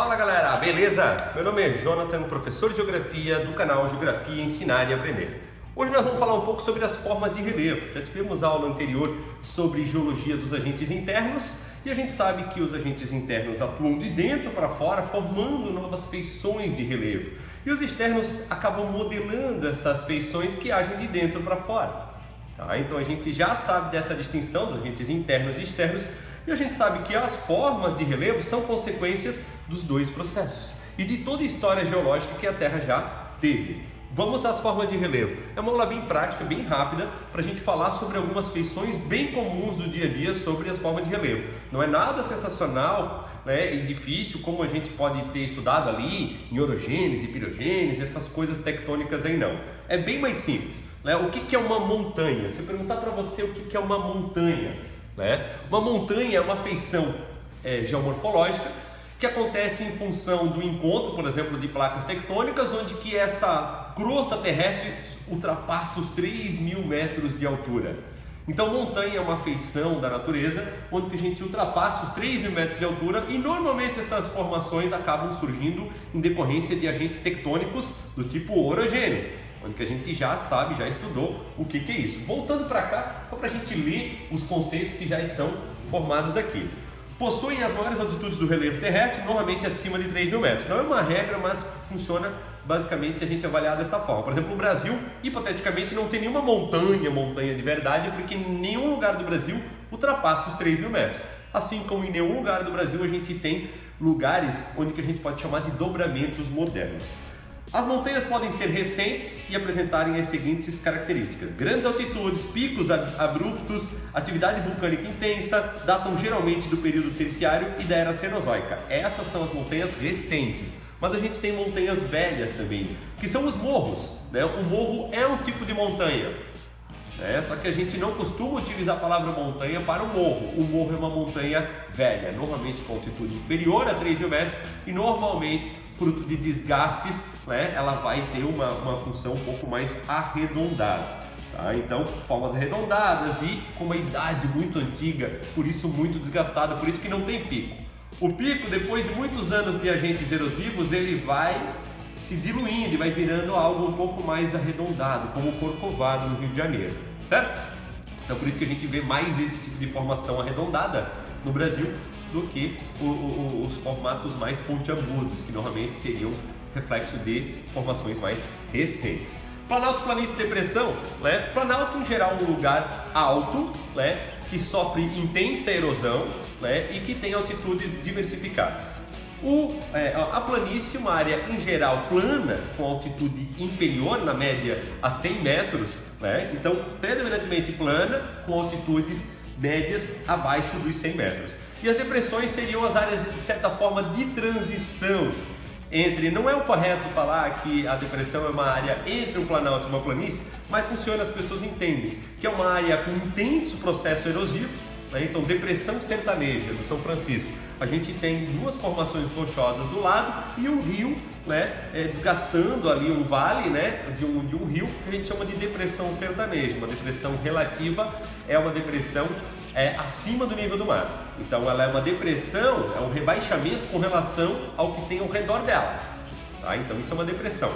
Fala galera, beleza? Meu nome é Jonathan, professor de Geografia do canal Geografia Ensinar e Aprender. Hoje nós vamos falar um pouco sobre as formas de relevo. Já tivemos aula anterior sobre geologia dos agentes internos e a gente sabe que os agentes internos atuam de dentro para fora, formando novas feições de relevo. E os externos acabam modelando essas feições que agem de dentro para fora. Tá? Então a gente já sabe dessa distinção dos agentes internos e externos. E a gente sabe que as formas de relevo são consequências dos dois processos e de toda a história geológica que a Terra já teve. Vamos às formas de relevo. É uma aula bem prática, bem rápida, para a gente falar sobre algumas feições bem comuns do dia a dia sobre as formas de relevo. Não é nada sensacional, né, e difícil como a gente pode ter estudado ali em orogênese, pirogênese, essas coisas tectônicas aí não. É bem mais simples. Né? O que é uma montanha? Se eu perguntar para você o que é uma montanha, uma montanha é uma feição geomorfológica que acontece em função do encontro, por exemplo, de placas tectônicas, onde que essa crosta terrestre ultrapassa os 3.000 metros de altura. Então, montanha é uma feição da natureza, onde que a gente ultrapassa os 3.000 metros de altura e normalmente essas formações acabam surgindo em decorrência de agentes tectônicos do tipo orogênese, onde que a gente já sabe, já estudou o que é isso. Voltando para cá, só para a gente ler os conceitos que já estão formados aqui. Possuem as maiores altitudes do relevo terrestre, normalmente acima de 3.000 metros. Não é uma regra, mas funciona basicamente se a gente avaliar dessa forma. Por exemplo, no Brasil, hipoteticamente, não tem nenhuma montanha de verdade, porque nenhum lugar do Brasil ultrapassa os 3.000 metros. Assim como em nenhum lugar do Brasil a gente tem lugares onde que a gente pode chamar de dobramentos modernos. As montanhas podem ser recentes e apresentarem as seguintes características: grandes altitudes, picos abruptos, atividade vulcânica intensa, datam geralmente do período terciário e da era cenozoica. Essas são as montanhas recentes. Mas a gente tem montanhas velhas também, que são os morros. O morro é um tipo de montanha, só que a gente não costuma utilizar a palavra montanha para o morro. O morro é uma montanha velha, normalmente com altitude inferior a 3.000 metros e normalmente fruto de desgastes, ela vai ter uma função um pouco mais arredondada. Tá? Então, formas arredondadas e com uma idade muito antiga, por isso muito desgastada, por isso que não tem pico. O pico, depois de muitos anos de agentes erosivos, ele vai se diluindo e vai virando algo um pouco mais arredondado, como o Corcovado no Rio de Janeiro, certo? Então, por isso que a gente vê mais esse tipo de formação arredondada no Brasil do que os formatos mais pontiagudos, que normalmente seriam reflexo de formações mais recentes. Planalto, planície e depressão. Planalto, em geral, é um lugar alto, que sofre intensa erosão, e que tem altitudes diversificadas. A planície, uma área em geral plana, com altitude inferior, na média, a 100 metros, então predominantemente plana, com altitudes médias abaixo dos 100 metros. E as depressões seriam as áreas, de certa forma, de transição entre... Não é o correto falar que a depressão é uma área entre um planalto e uma planície, mas funciona, as pessoas entendem, que é uma área com intenso processo erosivo. Então, depressão sertaneja do São Francisco, a gente tem duas formações rochosas do lado e um rio, desgastando ali um vale, de um rio, que a gente chama de depressão sertaneja. Uma depressão relativa é uma depressão acima do nível do mar. Então ela é uma depressão, é um rebaixamento com relação ao que tem ao redor dela. Tá? Então isso é uma depressão.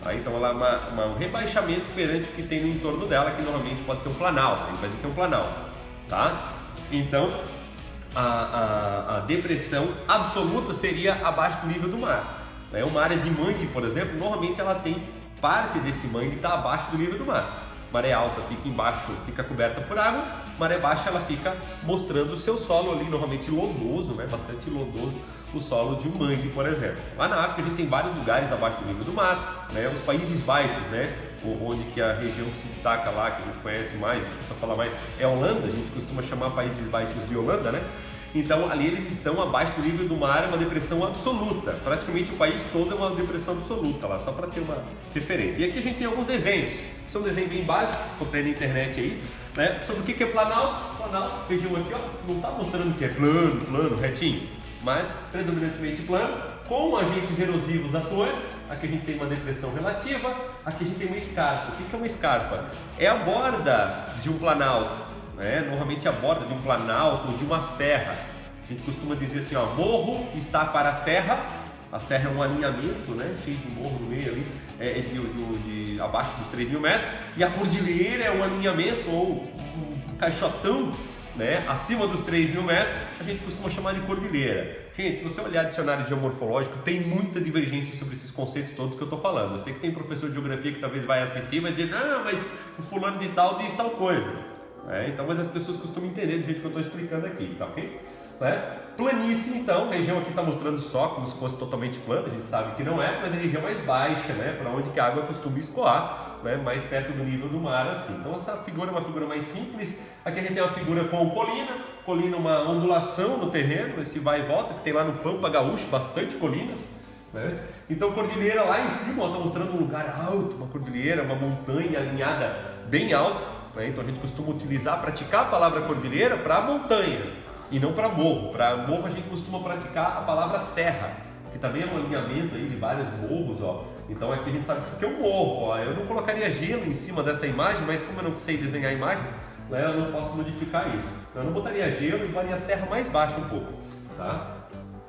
Tá? Então ela é um rebaixamento perante o que tem no entorno dela, que normalmente pode ser um planalto. A gente vai dizer que é um planalto. Tá? Então a depressão absoluta seria abaixo do nível do mar. Uma área de mangue, por exemplo, normalmente ela tem parte desse mangue que está abaixo do nível do mar. Maré alta fica embaixo, fica coberta por água. Maré baixa, ela fica mostrando o seu solo ali, normalmente lodoso, bastante lodoso, o solo de um mangue, por exemplo. Lá na África a gente tem vários lugares abaixo do nível do mar, os Países Baixos, onde que a região que se destaca lá, que a gente conhece mais, escuta falar mais, é a Holanda. A gente costuma chamar Países Baixos de Holanda, Então ali eles estão abaixo do nível do mar, é uma depressão absoluta. Praticamente o país todo é uma depressão absoluta lá, só para ter uma referência. E aqui a gente tem alguns desenhos, são desenhos bem básicos, comprei na internet aí, sobre o que é planalto. Planalto, região aqui, não está mostrando que é plano, retinho, mas predominantemente plano, com agentes erosivos atuantes. Aqui a gente tem uma depressão relativa, aqui a gente tem uma escarpa. O que é uma escarpa? É a borda de um planalto. Normalmente a borda de um planalto ou de uma serra. A gente costuma dizer assim, morro está para a serra A serra é um alinhamento, né, cheio de morro no meio ali, de abaixo dos 3.000 metros, e a cordilheira é um alinhamento ou um caixotão, né, acima dos 3.000 metros, a gente costuma chamar de cordilheira. Gente, se você olhar dicionário geomorfológico, tem muita divergência sobre esses conceitos todos que eu estou falando. Eu sei que tem professor de geografia que talvez vai assistir e vai dizer, não, mas o fulano de tal diz tal coisa. Então, mas as pessoas costumam entender do jeito que eu estou explicando aqui, tá ok? Planície, então, a região aqui está mostrando só como se fosse totalmente plana, a gente sabe que não é, mas a região mais baixa, né, para onde que a água costuma escoar, né, mais perto do nível do mar, assim. Então essa figura é uma figura mais simples. Aqui a gente tem uma figura com colina, uma ondulação no terreno, esse vai e volta, que tem lá no Pampa Gaúcho, bastante colinas, né? Então cordilheira lá em cima, está mostrando um lugar alto, uma cordilheira, uma montanha alinhada bem alta, né? Então a gente costuma praticar a palavra cordilheira para montanha, e não para morro. Para morro a gente costuma praticar a palavra serra, que também é um alinhamento aí de vários morros, ó. Então aqui a gente sabe que isso aqui é um morro, ó. Eu não colocaria gelo em cima dessa imagem, mas como eu não sei desenhar imagens, né, eu não posso modificar isso. Eu não botaria gelo e faria a serra mais baixa um pouco, tá?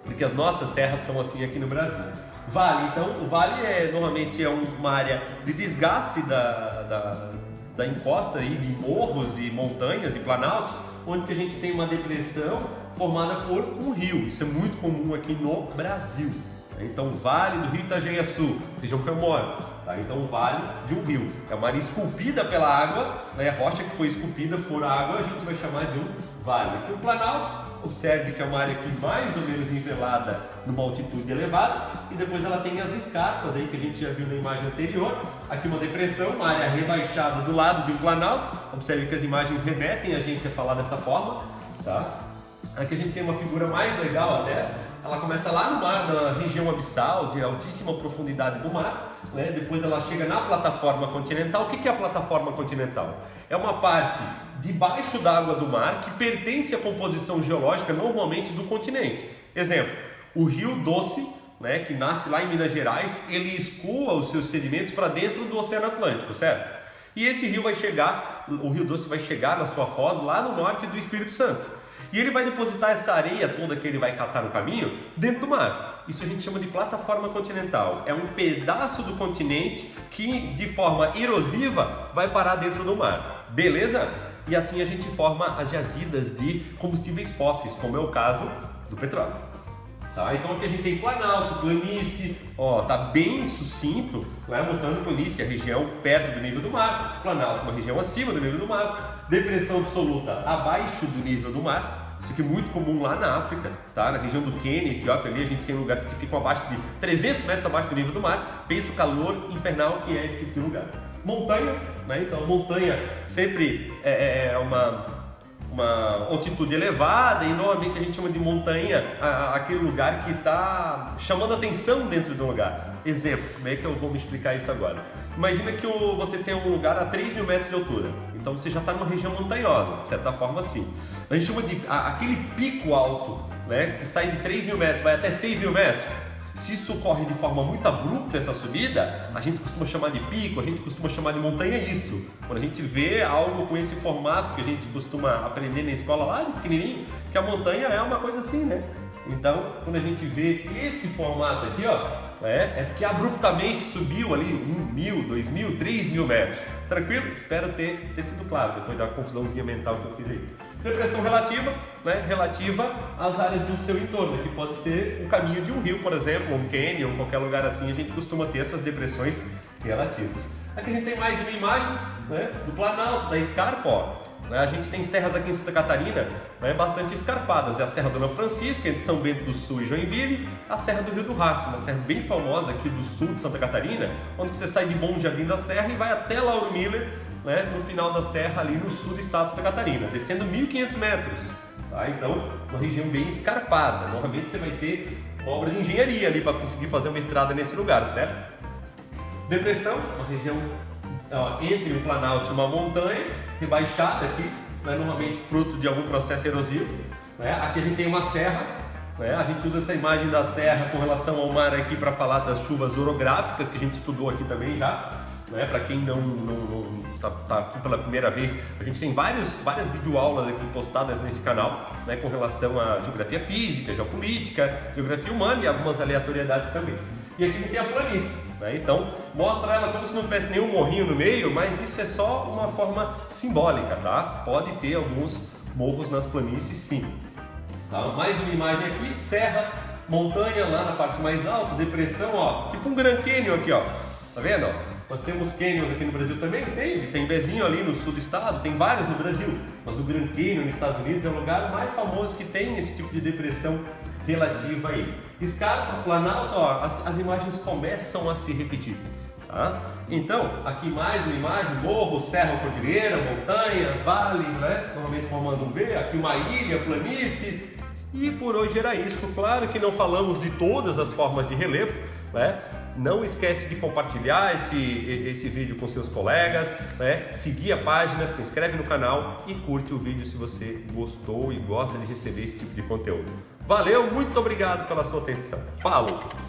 Porque as nossas serras são assim aqui no Brasil. Vale, então, o vale normalmente é uma área de desgaste da encosta aí, de morros e montanhas e planaltos, onde que a gente tem uma depressão formada por um rio. Isso é muito comum aqui no Brasil. Então, Vale do Rio Itajaí-Açu, região que eu moro. Tá? Então, Vale de um rio. É uma área esculpida pela água, né? Rocha que foi esculpida por água, a gente vai chamar de um vale. Aqui o Planalto, observe que é uma área aqui mais ou menos nivelada numa altitude elevada, e depois ela tem as escarpas aí que a gente já viu na imagem anterior. Aqui uma depressão, uma área rebaixada do lado de um planalto. Observe que as imagens remetem a gente a falar dessa forma, tá? Aqui a gente tem uma figura mais legal até. Ela começa lá no mar, na região abissal, de altíssima profundidade do mar, né? Depois ela chega na plataforma continental. O que é a plataforma continental? É uma parte debaixo da água do mar que pertence à composição geológica normalmente do continente. Exemplo, o Rio Doce, né, que nasce lá em Minas Gerais, ele escoa os seus sedimentos para dentro do Oceano Atlântico, certo? E esse rio vai chegar, o Rio Doce vai chegar na sua foz lá no norte do Espírito Santo. E ele vai depositar essa areia toda que ele vai catar no caminho dentro do mar. Isso a gente chama de plataforma continental. É um pedaço do continente que, de forma erosiva, vai parar dentro do mar. Beleza? E assim a gente forma as jazidas de combustíveis fósseis, como é o caso do petróleo. Tá? Então aqui a gente tem planalto, planície, ó, tá bem sucinto, né, mostrando planície, a região perto do nível do mar, planalto, uma região acima do nível do mar, depressão absoluta abaixo do nível do mar. Isso aqui é muito comum lá na África, tá? Na região do Quênia, Etiópia, ali a gente tem lugares que ficam abaixo de 300 metros abaixo do nível do mar. Pensa o calor infernal que é esse tipo de lugar. Montanha, né? Então montanha sempre é uma altitude elevada, e normalmente a gente chama de montanha aquele lugar que está chamando atenção dentro do lugar. Exemplo, como é que eu vou me explicar isso agora? Imagina que você tem um lugar a 3.000 metros de altura, então você já está numa região montanhosa, de certa forma assim. A gente chama de aquele pico alto, né, que sai de 3.000 metros, vai até 6.000 metros. Se isso ocorre de forma muito abrupta, essa subida, a gente costuma chamar de pico, a gente costuma chamar de montanha isso. Quando a gente vê algo com esse formato que a gente costuma aprender na escola lá de pequenininho, que a montanha é uma coisa assim, né? Então, quando a gente vê esse formato aqui, ó, é porque abruptamente subiu ali 1.000, 2.000, 3.000 metros. Tranquilo? Espero ter sido claro, depois da confusãozinha mental que eu fiz aí. Depressão relativa, né? Relativa às áreas do seu entorno, que pode ser o caminho de um rio, por exemplo, um cânion, qualquer lugar assim, a gente costuma ter essas depressões relativas. Aqui a gente tem mais uma imagem, né, do Planalto, da escarpa, ó. A gente tem serras aqui em Santa Catarina, né, bastante escarpadas. É a Serra Dona Francisca, entre São Bento do Sul e Joinville, a Serra do Rio do Rastro, uma serra bem famosa aqui do sul de Santa Catarina, onde você sai de Bom Jardim da Serra e vai até Lauro Miller, né, no final da serra ali no sul do estado de Santa Catarina, descendo 1.500 metros. Tá? Então, uma região bem escarpada. Normalmente você vai ter uma obra de engenharia ali para conseguir fazer uma estrada nesse lugar, certo? Depressão, uma região entre um planalto e uma montanha, rebaixada aqui, né, normalmente fruto de algum processo erosivo. Né? Aqui a gente tem uma serra, né? A gente usa essa imagem da serra com relação ao mar aqui para falar das chuvas orográficas, que a gente estudou aqui também já. né? Para quem não tá aqui pela primeira vez, a gente tem várias videoaulas aqui postadas nesse canal, né? Com relação à geografia física, geopolítica, geografia humana e algumas aleatoriedades também. E aqui a gente tem a planície, né? Então mostra ela como se não tivesse nenhum morrinho no meio, mas isso é só uma forma simbólica, tá? Pode ter alguns morros nas planícies, sim. Tá? Mais uma imagem aqui, serra, montanha lá na parte mais alta, depressão, ó, tipo um Grand Canyon aqui, ó. Tá vendo? Ó? Nós temos canyons aqui no Brasil também, tem Bezinho ali no sul do estado, tem vários no Brasil, mas o Grand Canyon nos Estados Unidos é o lugar mais famoso que tem esse tipo de depressão relativa aí. Escarpa, Planalto, ó, as imagens começam a se repetir. Tá? Então, aqui mais uma imagem, morro, serra, cordilheira, montanha, vale, né? Normalmente formando um V, aqui uma ilha, planície. E por hoje era isso. Claro que não falamos de todas as formas de relevo, né? Não esquece de compartilhar esse vídeo com seus colegas, né? Seguir a página, se inscreve no canal e curte o vídeo se você gostou e gosta de receber esse tipo de conteúdo. Valeu, muito obrigado pela sua atenção. Falou!